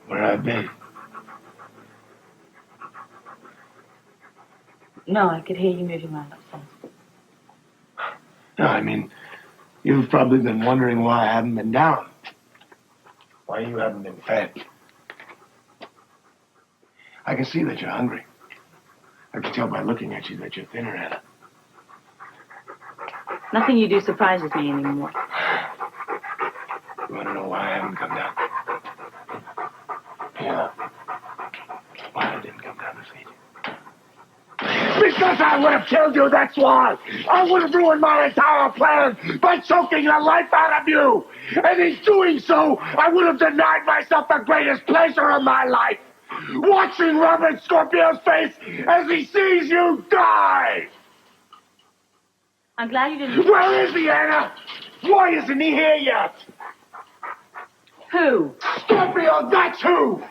Where I've been. No, I could hear you moving around upstairs. No, I mean, you've probably been wondering why I haven't been down. Why you haven't been fed. I can see that you're hungry. I can tell by looking at you that you're thinner, Anna. Nothing you do surprises me anymore. You want to know why I haven't come down? Yeah. Why I didn't come down to feed you. Because I would have killed you, that's why! I would have ruined my entire plan by choking the life out of you! And in doing so, I would have denied myself the greatest pleasure of my life! Watching Robert Scorpio's face as he sees you die! I'm glad you didn't... Where is he, Anna? Why isn't he here yet? Who? Scorpio, that's who!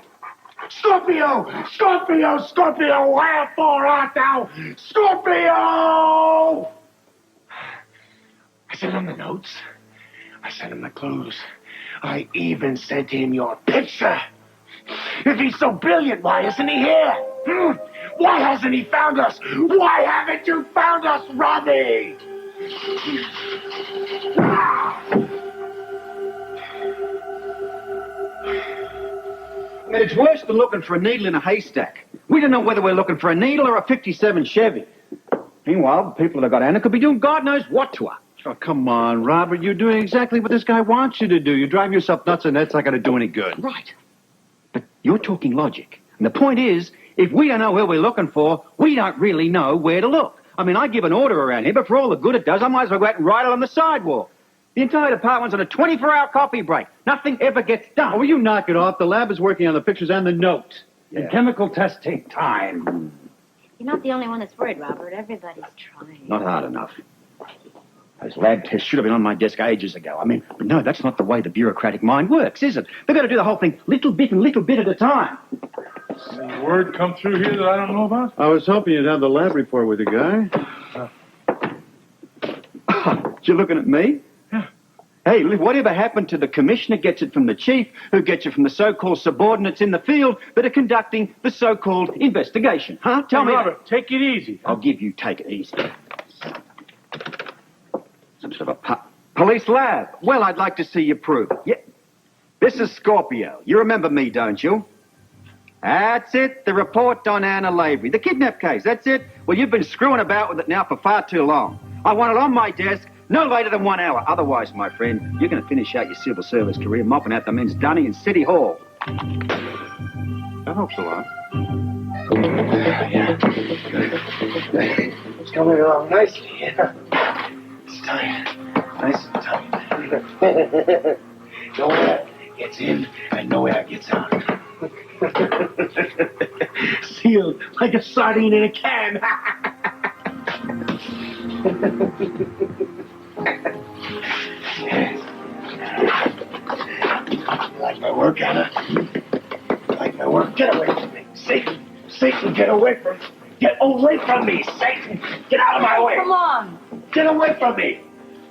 Scorpio! Scorpio! Scorpio! Wherefore art thou? Scorpio! I sent him the notes. I sent him the clues. I even sent him your picture. If he's so brilliant, why isn't he here? Why hasn't he found us? Why haven't you found us, Robbie? I mean, it's worse than looking for a needle in a haystack. We don't know whether we're looking for a needle or a 57 Chevy. Meanwhile, the people that have got Anna could be doing God knows what to her. Oh, come on, Robert. You're doing exactly what this guy wants you to do. You drive yourself nuts, and that's not going to do any good. Right. But you're talking logic. And the point is, if we don't know who we're looking for, we don't really know where to look. I mean, I give an order around here, but for all the good it does, I might as well go out and write it on the sidewalk. The entire department's on a 24-hour coffee break. Nothing ever gets done. Oh, will you knock it off? The lab is working on the pictures and the notes. Yeah. And chemical tests take time. You're not the only one that's worried, Robert. Everybody's trying. Not hard enough. Those lab tests should have been on my desk ages ago. I mean, but no, that's not the way the bureaucratic mind works, is it? They've got to do the whole thing little bit at a time. Any word come through here that I don't know about? I was hoping you'd have the lab report with you, Guy. You're looking at me? Yeah. Hey, whatever happened to the commissioner gets it from the chief, who gets it from the so-called subordinates in the field that are conducting the so-called investigation, huh? Tell me. Robert, take it easy. I'll give you take it easy. Some sort of a police lab. Well, I'd like to see you prove it. Yeah. This is Scorpio. You remember me, don't you? That's it. The report on Anna Lavery. The kidnap case. That's it. Well, you've been screwing about with it now for far too long. I want it on my desk no later than 1 hour. Otherwise, my friend, you're going to finish out your civil service career mopping out the men's dunny in City Hall. That helps a lot. Yeah. It's coming along nicely, yeah. It's tight. Nice and tight. No air gets in and no air gets out. Sealed like a sardine in a can. You like my work, Anna? You like my work? Get away from me. Satan! Satan, get away from me! Get away from me, Satan! Get out of my way! Come on. Get away from me!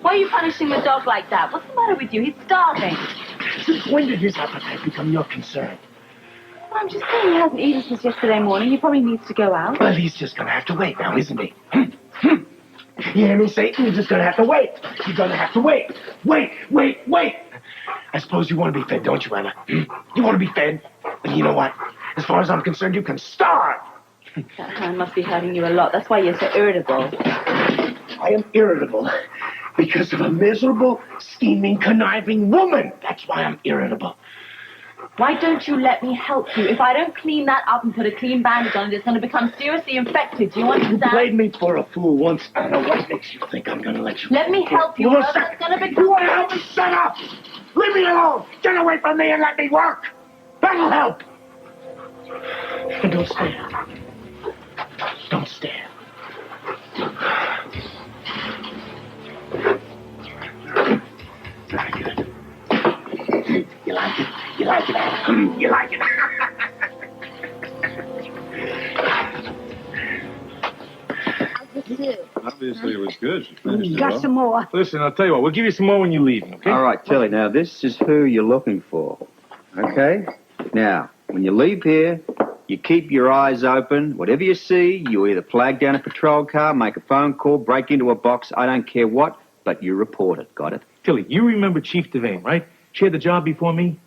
Why are you punishing the dog like that? What's the matter with you? He's starving. Since when did his appetite become your concern? Well, I'm just saying he hasn't eaten since yesterday morning. He probably needs to go out. Well, he's just gonna have to wait now, isn't he? You hear me, Satan? You're just gonna have to wait. You're gonna have to wait. Wait. I suppose you want to be fed, don't you, Anna? You want to be fed? And you know what? As far as I'm concerned, you can starve. That hand must be hurting you a lot. That's why you're so irritable. I am irritable because of a miserable, scheming, conniving woman. That's why I'm irritable. Why don't you let me help you? If I don't clean that up and put a clean bandage on it, it's going to become seriously infected. Do you understand? You played me for a fool once, Anna. What makes you think I'm going to let you... Let me help you. You It's going to become... You want to help me? Shut up! Leave me alone! Get away from me and let me work! That'll help! And don't stare. Don't stare. Very good. You like it? You like it, Anna? You like it? Obviously, it was good. She finished it Got well. some more. Listen, I'll tell you what. We'll give you some more when you leave, okay? All right, Tilly, now this is who you're looking for. Okay? Now, when you leave here, you keep your eyes open. Whatever you see, you either flag down a patrol car, make a phone call, break into a box, I don't care what, but you report it. Got it? Tilly, you remember Chief Devane, right? She had the job before me.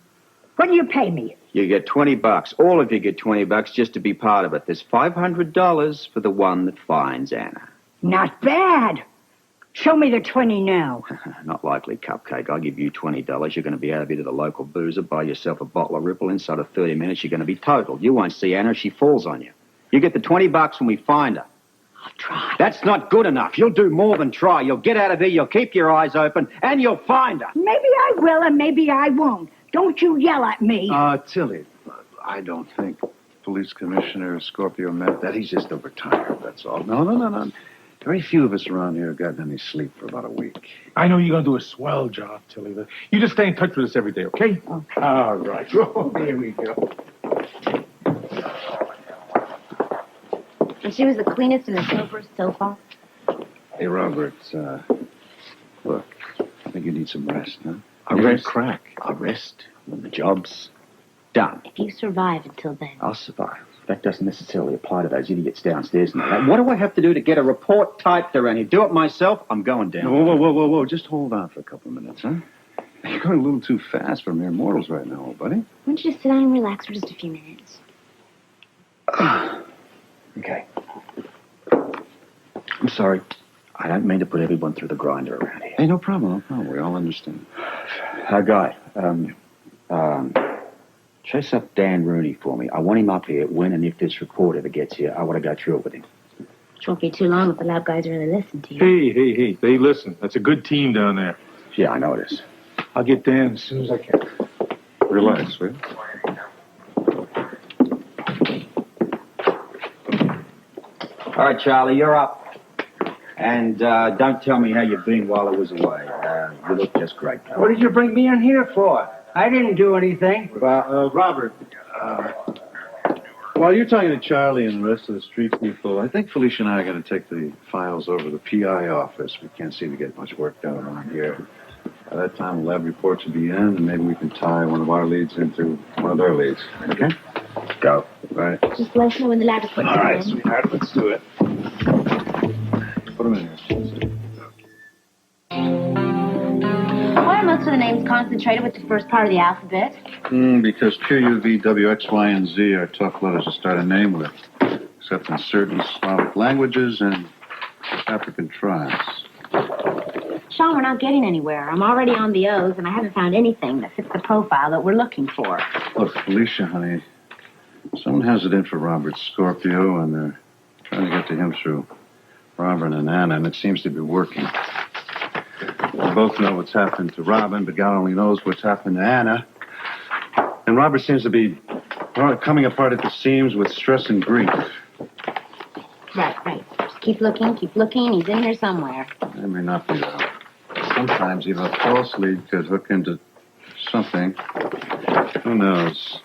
What do you pay me? You get $20. All of you get $20 just to be part of it. There's $500 for the one that finds Anna. Not bad. Show me the 20 now. Not likely, Cupcake. I'll give you $20. You're going to be out of here to the local boozer, buy yourself a bottle of Ripple. Inside of 30 minutes, you're going to be totaled. You won't see Anna if she falls on you. You get the $20 when we find her. I'll try. That's not good enough. You'll do more than try. You'll get out of here, you'll keep your eyes open, and you'll find her. Maybe I will and maybe I won't. Don't you yell at me. Tilly, I don't think Police Commissioner Scorpio meant that. He's just overtired, that's all. No. Very few of us around here have gotten any sleep for about a week. I know you're going to do a swell job, Tilly. You just stay in touch with us every day, okay? All right. Oh, here we go. And she was the cleanest and the soberest so far. Hey, Robert, look, I think you need some rest, huh? A rest? A rest when the job's done. If you survive until then. I'll survive. That doesn't necessarily apply to those idiots downstairs. Now, what do I have to do to get a report typed around here? Do it myself? I'm going down. Whoa. Just hold on for a couple of minutes, huh? You're going a little too fast for mere mortals right now, old buddy. Why don't you just sit down and relax for just a few minutes? Okay. I'm sorry. I don't mean to put everyone through the grinder around here. Hey, no problem. We all understand. Guy, chase up Dan Rooney for me. I want him up here when and if this report ever gets here. I want to go through it with him. It won't be too long if the lab guys really listen to you. Hey. They listen. That's a good team down there. Yeah, I know it is. I'll get Dan as soon as I can. Relax, will you? All right, Charlie, you're up. And don't tell me how you've been while I was away. You look just great. What did you bring me in here for? I didn't do anything. Well, Robert, while you're talking to Charlie and the rest of the street people, I think Felicia and I are going to take the files over to the PI office. We can't seem to get much work done around here. By that time, the lab reports will be in, and maybe we can tie one of our leads into one of their leads. Okay? Go. Right. Just let us know when the lab reports All right, in. sweetheart, let's do it. Put them in here. Why are most of the names concentrated with the first part of the alphabet? Because Q, U, V, W, X, Y, and Z are tough letters to start a name with, except in certain Slavic languages and African tribes. Sean, we're not getting anywhere. I'm already on the O's, and I haven't found anything that fits the profile that we're looking for. Look, Felicia, honey, someone has it in for Robert Scorpio, and they're trying to get to him through Robin and Anna, and it seems to be working. We both know what's happened to Robin, but God only knows what's happened to Anna. And Robert seems to be coming apart at the seams with stress and grief. Right. Just keep looking. He's in here somewhere. It may not be, though. Sometimes even a false lead could hook into something. Who knows?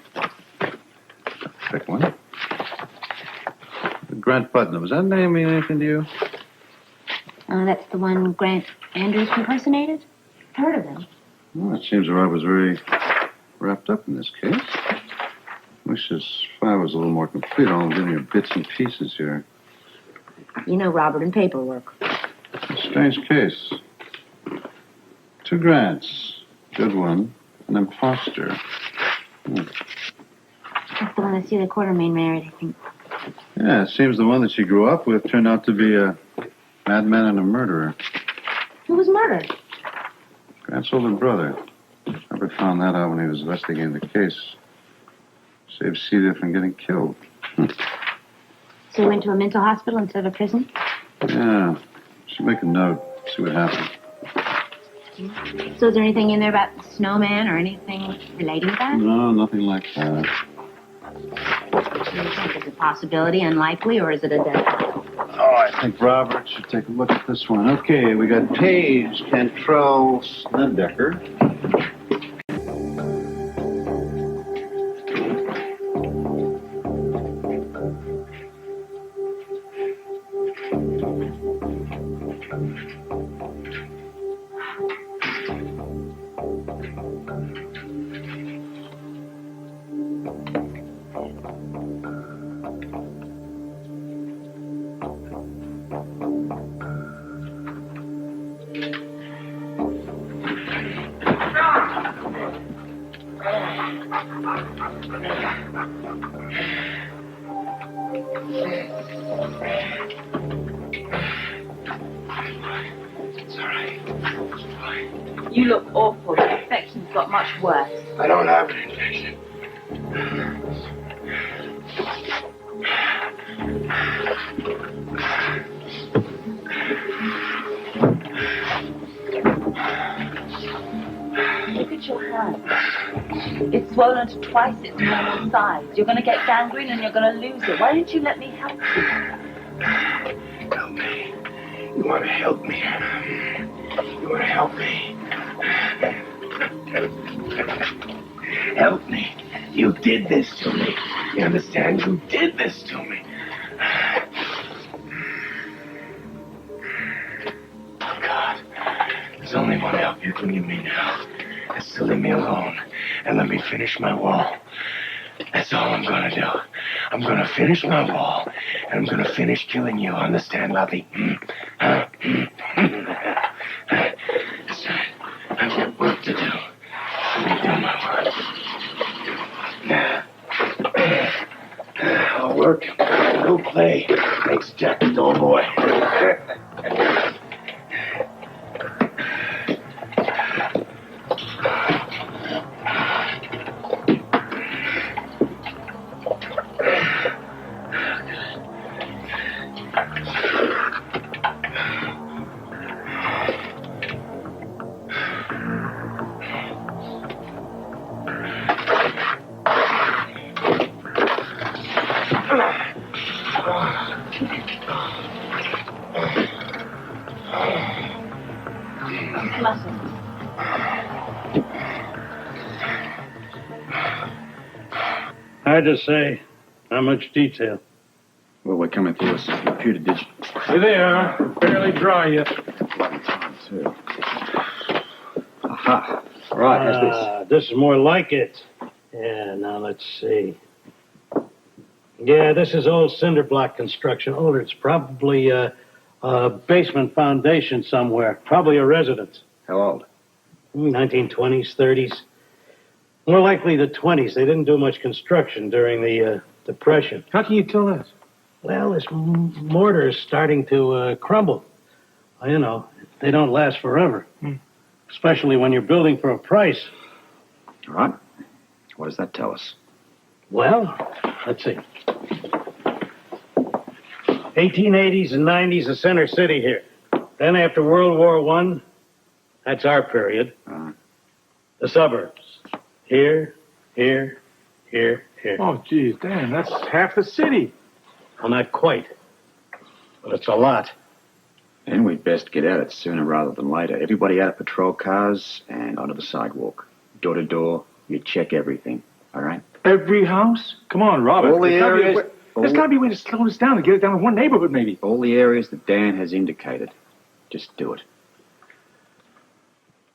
Pick one. Grant Putnam. Does that name mean anything to you? That's the one Grant Andrews impersonated? I've heard of him. Well, it seems Rob was very wrapped up in this case. Wish his file was a little more complete. I'll give you bits and pieces here. You know Robert in paperwork. A strange case. 2 Grants. Good one. An imposter. That's the one that Celia Quartermain married, I think. Yeah, it seems the one that she grew up with turned out to be a madman and a murderer. Who was murdered? Grant's older brother. Robert found that out when he was investigating the case. Saved Celia from getting killed. So he went to a mental hospital instead of a prison? Yeah. Should make a note. See what happened. So is there anything in there about the snowman or anything relating to that? No, nothing like that. Do you think it's a possibility, unlikely, or is it a death file? Oh, I think Robert should take a look at this one. Okay, we got Paige, Cantrell, Snedeker. It's all right. It's fine. You look awful. The infection's got much worse. I don't have an infection. Look at your hand. It's swollen to twice its normal size. You're going to get gangrene and you're going to lose it. Why didn't you let me help you? Help me. You want to help me? You want to help me? Help me. You did this to me. You understand? You did this to me. Oh, God. There's only one help you can give me now. That's to leave me alone and let me finish my wall. That's all I'm gonna do. I'm gonna finish my wall, and I'm gonna finish killing you. Understand, Lovey? That's right. I've got work to do. Let me do my work. I'll work. No play. Makes Jack a dull boy. Hard to say. Not much detail. Well, we're coming through a computer digital. Here they are. Barely dry yet. Too. Aha. Right, how's this? This is more like it. Yeah, now let's see. Yeah, this is old cinder block construction. Older, it's probably a basement foundation somewhere. Probably a residence. How old? 1920s, 30s. More likely the 20s. They didn't do much construction during the Depression. How can you tell that? Well, this mortar is starting to crumble. Well, you know, they don't last forever. Especially when you're building for a price. All right. What does that tell us? Well, let's see. 1880s and 90s, the center city here. Then after World War I, that's our period. The suburbs. Here, here, here, here. Oh, geez, Dan, that's half the city. Well, not quite. But it's a lot. Then we'd best get at it sooner rather than later. Everybody out of patrol cars and onto the sidewalk. Door to door, you check everything. All right? Every house? Come on, Robert. All the areas... There's got to be a way to slow this down and get it down to one neighborhood, maybe. All the areas that Dan has indicated. Just do it.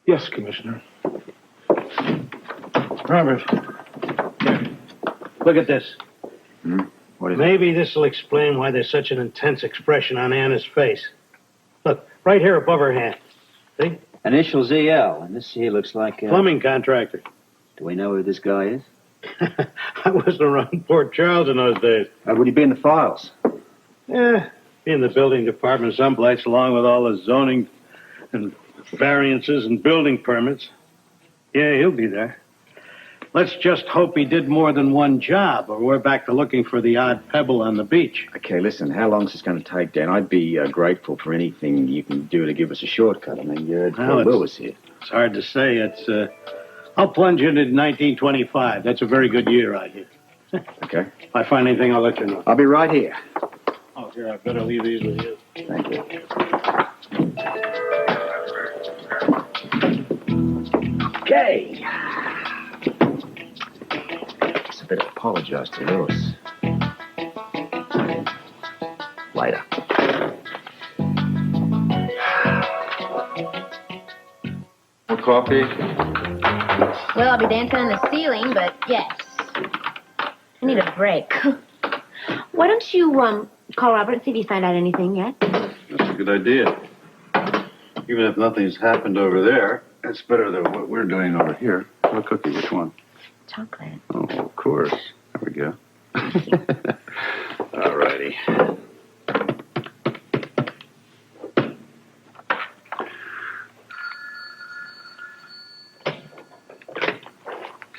Yes, Commissioner. Robert. Here. Look at this. What is Maybe this will explain why there's such an intense expression on Anna's face. Look, right here above her hand. See? Initials EL, and this here looks like... Plumbing contractor. Do we know who this guy is? I wasn't around Port Charles in those days. would he be in the files? Yeah, be in the building department someplace along with all the zoning and variances and building permits. Yeah, he'll be there. Let's just hope he did more than one job, or we're back to looking for the odd pebble on the beach. Okay, listen, how long is this going to take, Dan? I'd be grateful for anything you can do to give us a shortcut. I mean, you're Lewis here. It's hard to say. I'll plunge into 1925. That's a very good year out here. Okay. If I find anything, I'll let you know. I'll be right here. Oh, here, I better leave these with you. Thank you. Okay. I better apologize to Lewis. Later. More coffee? Well, I'll be dancing on the ceiling, but yes. I need a break. Why don't you, call Robert and see if he's found out anything yet? That's a good idea. Even if nothing's happened over there, it's better than what we're doing over here. Have a cookie, which one? chocolate. Oh, of course. There we go. All righty.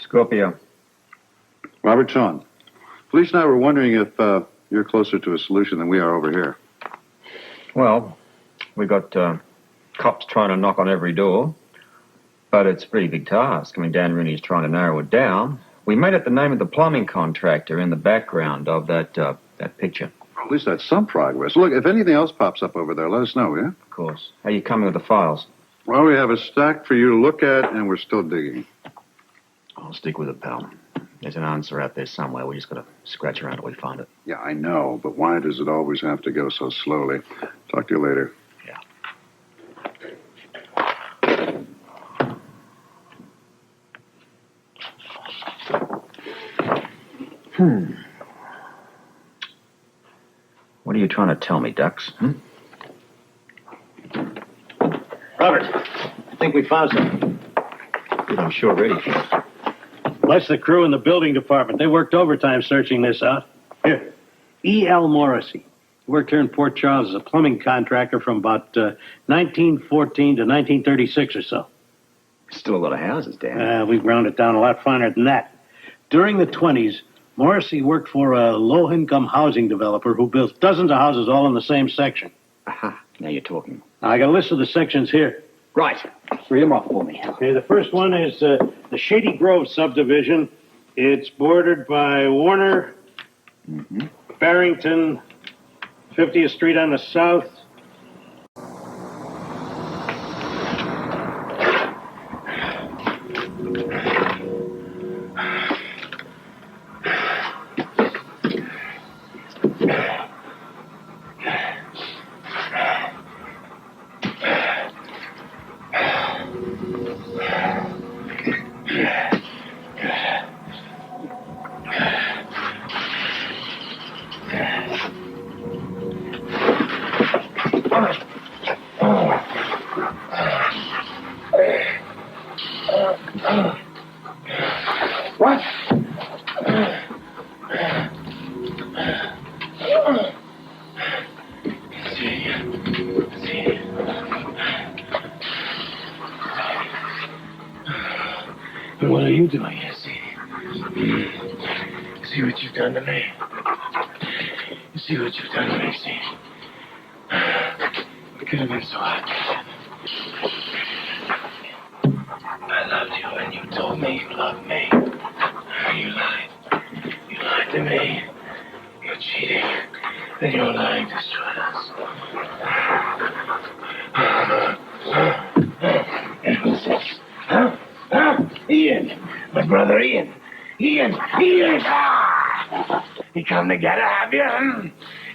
Scorpio. Robert Sean. Police and I were wondering if you're closer to a solution than we are over here. Well, we got cops trying to knock on every door, but it's a pretty big task. I mean, Dan Rooney's trying to narrow it down. We made it the name of the plumbing contractor in the background of that picture. Well, at least that's some progress. Look, if anything else pops up over there, let us know, yeah? Of course. How you coming with the files? Well, we have a stack for you to look at, and we're still digging. I'll stick with it, pal. There's an answer out there somewhere. We just got to scratch around till we find it. Yeah, I know, but why does it always have to go so slowly? Talk to you later. Yeah. What are you trying to tell me, Dux? Robert, I think we found something. I'm sure ready. Bless the crew in the building department. They worked overtime searching this out. Here, E.L. Morrissey. He worked here in Port Charles as a plumbing contractor from about 1914 to 1936 or so. Still a lot of houses, Dan. We've ground it down a lot finer than that. During the 20s, Morrissey worked for a low-income housing developer who built dozens of houses all in the same section. Aha, now you're talking. I got a list of the sections here. Right. Read them off for me. Okay, the first one is the Shady Grove subdivision. It's bordered by Warner, Barrington, 50th Street on the south. What? What are you doing here, see? See what you've done to me? You see what you've done to me, see? It could have been so hard. I loved you and you told me you loved me. You lied. You lied to me. You're cheating. And your lying destroyed us. And who's this? Huh? Ian. My brother Ian. Ian. Ah! You come to get her, have you?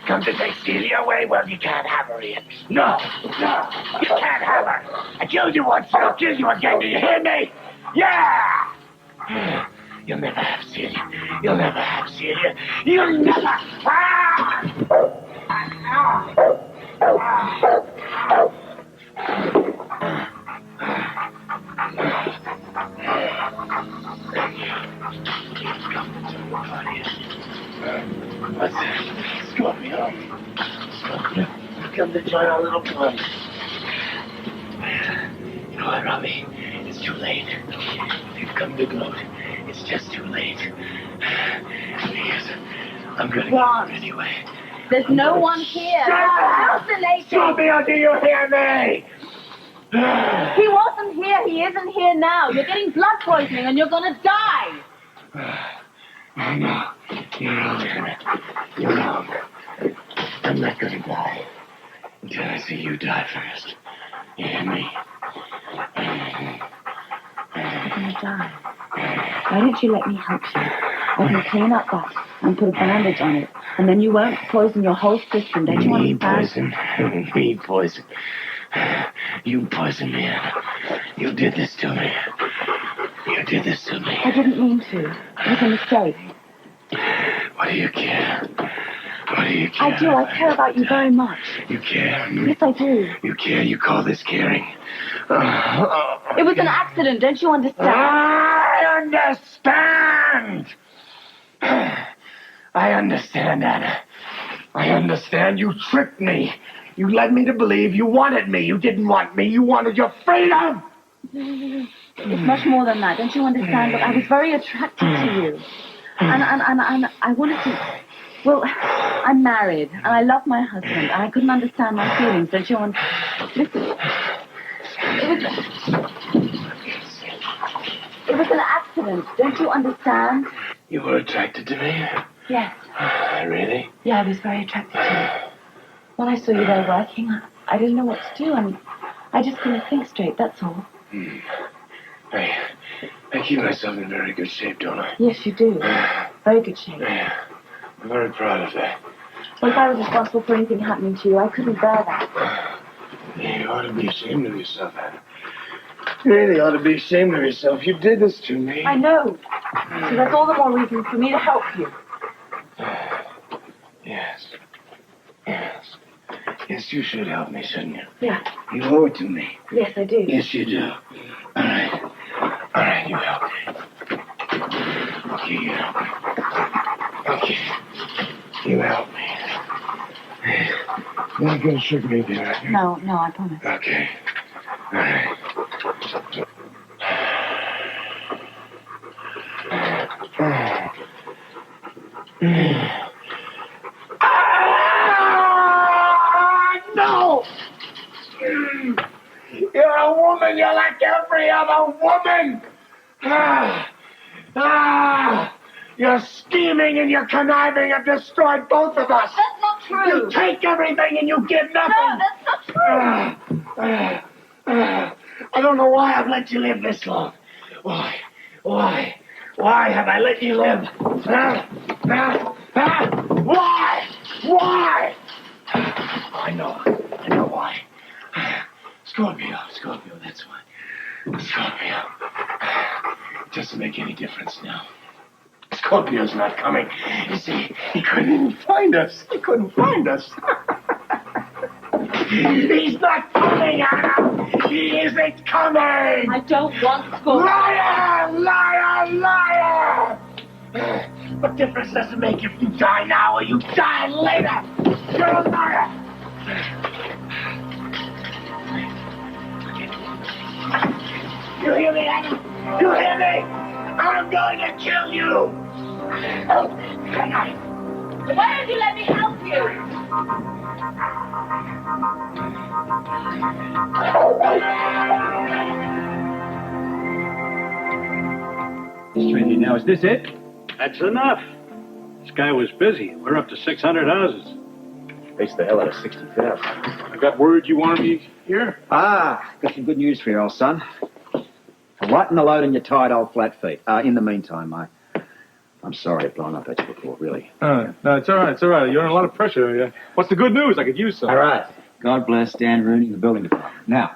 Come to take Celia away? Well, you can't have her, Ian. No. You can't have her. I killed you once, I'll kill you again. Do you hear me? Yeah! You'll never have Celia. You'll never have Celia. You'll never. What's that? Scorpio. Come to join our little party. You know what, Robbie? It's too late. You've come to gloat. It's just too late. Please, I'm gonna get out anyway. There's no one here. Scorpio, do you hear me? He wasn't here. He isn't here now. You're getting blood poisoning and you're gonna die. Oh, no. You're wrong, Emmett. You're wrong. I'm not gonna die until I see you die first. You hear me? You're gonna die. Why don't you let me help you? I can clean up that and put a bandage on it, and then you won't poison your whole system. Don't you understand? Me poison. You poisoned me, Anna. You did this to me. You did this to me. I didn't mean to. It was a mistake. What do you care? What do you care? I do. I care about you very much. You care? Yes, I do. You care? You call this caring? It was an accident. Don't you understand? I understand! understand. I understand, Anna. I understand. You tricked me. You led me to believe you wanted me. You didn't want me. You wanted your freedom. It's much more than that. Don't you understand? Look, I was very attracted to you. And I wanted to... Well, I'm married, and I love my husband, and I couldn't understand my feelings. Don't you understand? Listen. It was an accident. Don't you understand? You were attracted to me? Yes. Really? Yeah, I was very attracted to you. When I saw you there working, I didn't know what to do, and I just couldn't think straight, that's all. I keep myself in very good shape, don't I? Yes, you do. Very good shape. Yeah. I'm very proud of that. Well, if I was responsible for anything happening to you, I couldn't bear that. You ought to be ashamed of yourself, Anna. You really ought to be ashamed of yourself. You did this to me. I know. So that's all the more reason for me to help you. Yes. Yes. Yes, you should help me, shouldn't you? Yeah. You owe it to me. Yes, I do. Yes, you do. All right. All right, you help me. Okay, you help me. Okay. You help me. You're not gonna trick me, then, are you? No, I promise. Okay. All right. No! You're a woman. You're like every other woman. Your scheming and your conniving have destroyed both of us. That's not true. You take everything and you give nothing. No, that's not true. I don't know why I've let you live this long. Why have I let you live? Why? I know why. Scorpio, that's why. Scorpio. It doesn't make any difference now. Scorpio's not coming. You see, he couldn't even find us. He's not coming, Anna. He isn't coming. I don't want Scorpio. Liar! What difference does it make if you die now or you die later? You're a liar. You hear me, Anna? You hear me? I'm going to kill you. Oh, good night. Why don't you let me help you? Street now, is this it? That's enough. This guy was busy. We're up to 600 houses. Beats the hell out of 60,000. I got word you wanted me here? Got some good news for you, old son. Lighten the load on your tired old flat feet. In the meantime, I'm sorry I've blown up at you before, really. No, it's all right. You're under a lot of pressure. Yeah. What's the good news? I could use some. All right. God bless Dan Rooney in the building department. Now,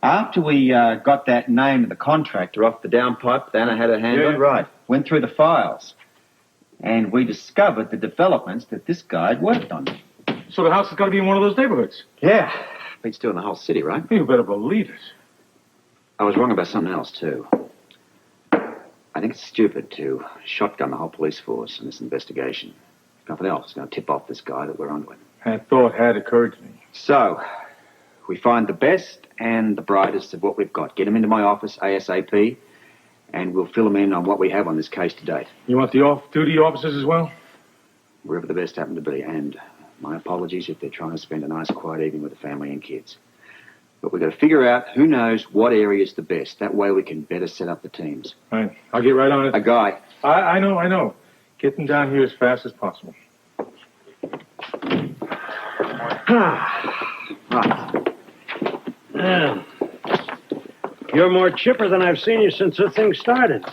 after we got that name of the contractor off the downpipe that Anna had her hand on, right, went through the files, and we discovered the developments that this guy had worked on. So the house has got to be in one of those neighborhoods. Yeah. Beats two in the whole city, right? You better believe it. I was wrong about something else, too. I think it's stupid to shotgun the whole police force in this investigation. If nothing else is going to tip off this guy that we're onto him. That thought had occurred to me. So, we find the best and the brightest of what we've got. Get them into my office ASAP, and we'll fill them in on what we have on this case to date. You want the off-duty officers as well? Wherever the best happen to be, and my apologies if they're trying to spend a nice quiet evening with the family and kids. But we've got to figure out who knows what area is the best. That way we can better set up the teams. Right. I'll get right on it. A guy. I know. Get them down here as fast as possible. Right. Yeah. You're more chipper than I've seen you since the thing started.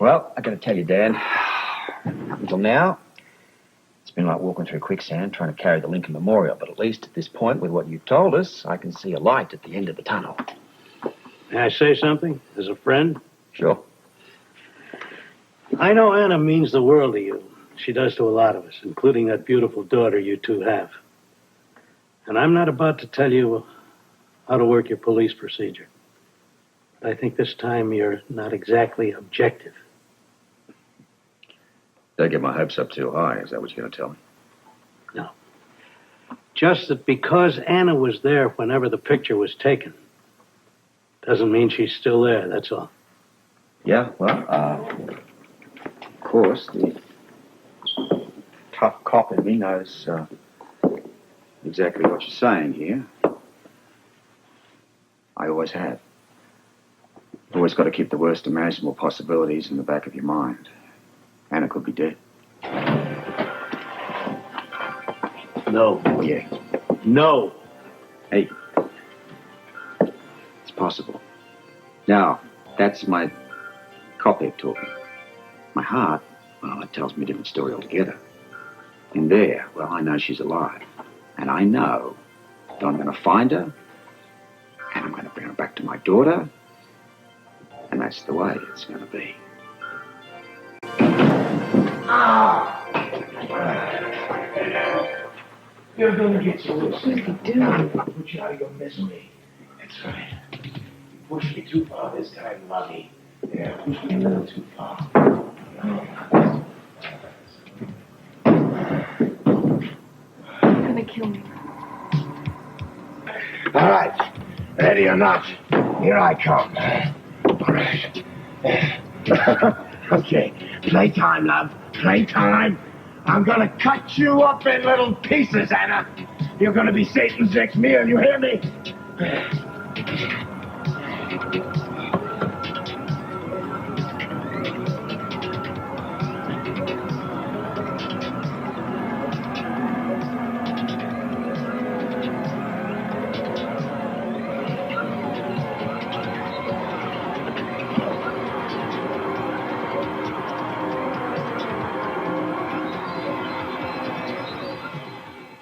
Well, I gotta tell you, Dan, up until now, it's been like walking through quicksand trying to carry the Lincoln Memorial, but at least at this point, with what you've told us, I can see a light at the end of the tunnel. May I say something as a friend? Sure. I know Anna means the world to you. She does to a lot of us, including that beautiful daughter you two have. And I'm not about to tell you how to work your police procedure. But I think this time you're not exactly objective. Don't get my hopes up too high. Is that what you're going to tell me? No. Just that because Anna was there whenever the picture was taken, doesn't mean she's still there, that's all. Yeah, well, of course, the tough cop in me knows exactly what you're saying here. I always have. Always got to keep the worst imaginable possibilities in the back of your mind. Anna could be dead. No. Oh, yeah. No. Hey. It's possible. Now, that's my cop head talking. My heart, well, it tells me a different story altogether. In there, well, I know she's alive. And I know that I'm going to find her, and I'm going to bring her back to my daughter, and that's the way it's going to be. You're gonna get so loose. What did he do? Put you out of your misery. That's right. You pushed me too far this time, Lovey. Yeah, pushed me a little too far. You're gonna kill me. All right. Ready or not, here I come. All right. Okay. Playtime, love. Playtime. I'm gonna cut you up in little pieces, Anna. You're gonna be Satan's next meal, you hear me?